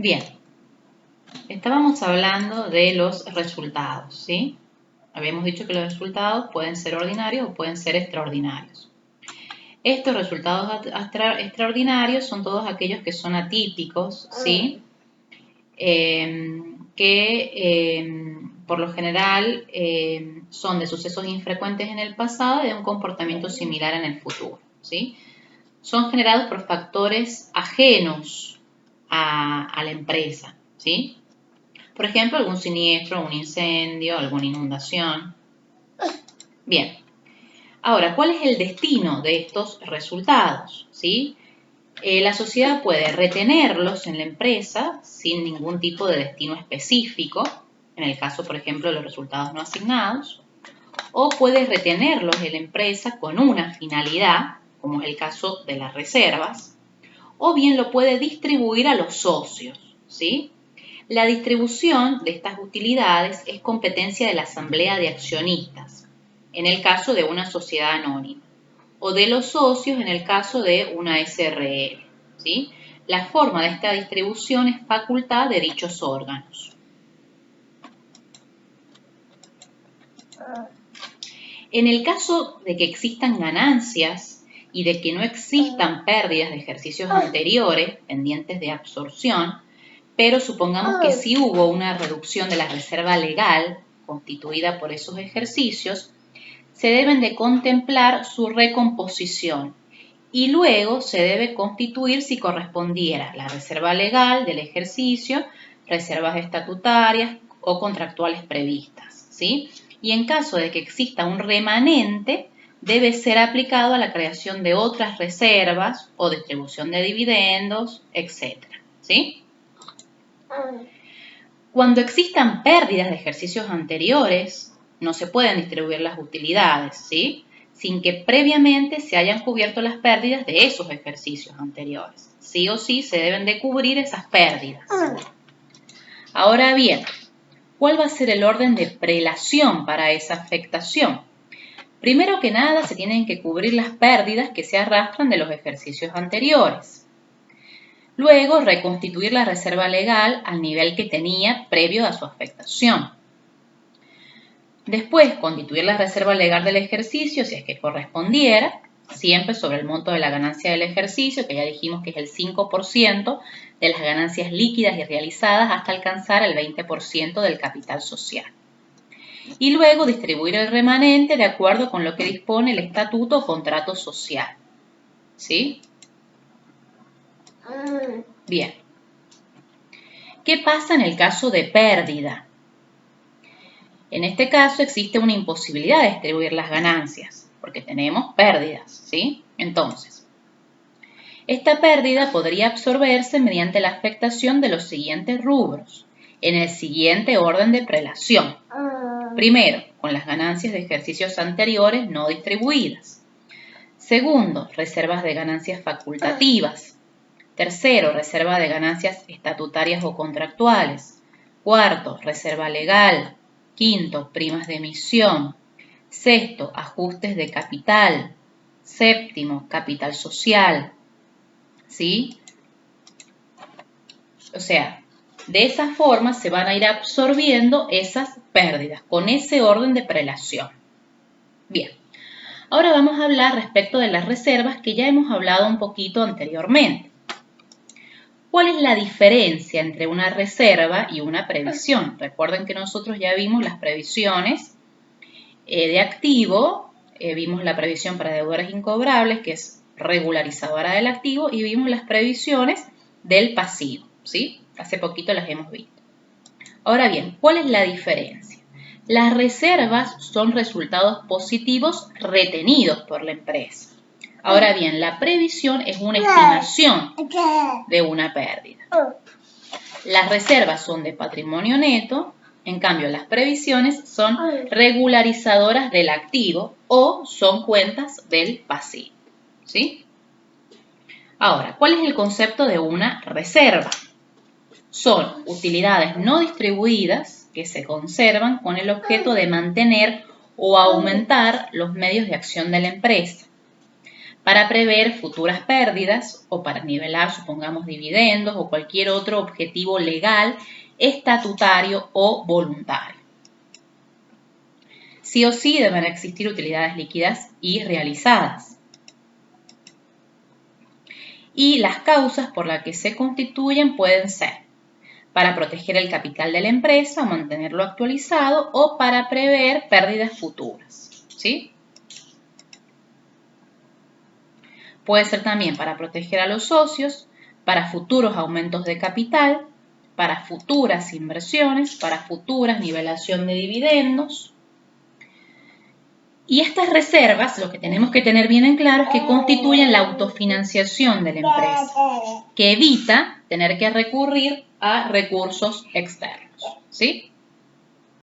Bien, estábamos hablando de los resultados, ¿sí? Habíamos dicho que los resultados pueden ser ordinarios o pueden ser extraordinarios. Estos resultados extraordinarios son todos aquellos que son atípicos, ¿sí? Por lo general son de sucesos infrecuentes en el pasado y de un comportamiento similar en el futuro, ¿sí? Son generados por factores ajenos a la empresa, ¿sí? Por ejemplo, algún siniestro, un incendio, alguna inundación. Bien, ahora, ¿cuál es el destino de estos resultados? ¿Sí? La sociedad puede retenerlos en la empresa sin ningún tipo de destino específico, en el caso, por ejemplo, de los resultados no asignados, o puede retenerlos en la empresa con una finalidad, como es el caso de las reservas, o bien lo puede distribuir a los socios, ¿sí? La distribución de estas utilidades es competencia de la asamblea de accionistas, en el caso de una sociedad anónima, o de los socios en el caso de una SRL, ¿sí? La forma de esta distribución es facultad de dichos órganos. En el caso de que existan ganancias y de que no existan pérdidas de ejercicios anteriores pendientes de absorción, pero supongamos que sí hubo una reducción de la reserva legal constituida por esos ejercicios, se deben de contemplar su recomposición y luego se debe constituir si correspondiera la reserva legal del ejercicio, reservas estatutarias o contractuales previstas, ¿sí? Y en caso de que exista un remanente, debe ser aplicado a la creación de otras reservas o distribución de dividendos, etc., ¿sí? Cuando existan pérdidas de ejercicios anteriores, no se pueden distribuir las utilidades, ¿sí? Sin que previamente se hayan cubierto las pérdidas de esos ejercicios anteriores. Sí o sí se deben de cubrir esas pérdidas. Ahora bien, ¿cuál va a ser el orden de prelación para esa afectación? Primero que nada, se tienen que cubrir las pérdidas que se arrastran de los ejercicios anteriores. Luego, reconstituir la reserva legal al nivel que tenía previo a su afectación. Después, constituir la reserva legal del ejercicio, si es que correspondiera, siempre sobre el monto de la ganancia del ejercicio, que ya dijimos que es el 5% de las ganancias líquidas y realizadas hasta alcanzar el 20% del capital social. Y luego distribuir el remanente de acuerdo con lo que dispone el estatuto o contrato social. ¿Sí? Bien. ¿Qué pasa en el caso de pérdida? En este caso existe una imposibilidad de distribuir las ganancias, porque tenemos pérdidas, ¿sí? Entonces, esta pérdida podría absorberse mediante la afectación de los siguientes rubros, en el siguiente orden de prelación. Primero, con las ganancias de ejercicios anteriores no distribuidas. Segundo, reservas de ganancias facultativas. Tercero, reserva de ganancias estatutarias o contractuales. Cuarto, reserva legal. Quinto, primas de emisión. Sexto, ajustes de capital. Séptimo, capital social. ¿Sí? O sea, de esa forma se van a ir absorbiendo esas pérdidas con ese orden de prelación. Bien, ahora vamos a hablar respecto de las reservas que ya hemos hablado un poquito anteriormente. ¿Cuál es la diferencia entre una reserva y una previsión? Recuerden que nosotros ya vimos las previsiones de activo, vimos la previsión para deudores incobrables, que es regularizadora del activo, y vimos las previsiones del pasivo, ¿sí? Hace poquito las hemos visto. Ahora bien, ¿cuál es la diferencia? Las reservas son resultados positivos retenidos por la empresa. Ahora bien, la previsión es una estimación de una pérdida. Las reservas son de patrimonio neto, en cambio las previsiones son regularizadoras del activo o son cuentas del pasivo. ¿Sí? Ahora, ¿cuál es el concepto de una reserva? Son utilidades no distribuidas que se conservan con el objeto de mantener o aumentar los medios de acción de la empresa. para prever futuras pérdidas o para nivelar, supongamos, dividendos o cualquier otro objetivo legal, estatutario o voluntario. Sí o sí deben existir utilidades líquidas y realizadas. Y las causas por las que se constituyen pueden ser para proteger el capital de la empresa o mantenerlo actualizado o para prever pérdidas futuras, ¿sí? Puede ser también para proteger a los socios, para futuros aumentos de capital, para futuras inversiones, para futuras nivelación de dividendos. Y estas reservas, lo que tenemos que tener bien en claro es que constituyen la autofinanciación de la empresa, que evita tener que recurrir a recursos externos, ¿sí?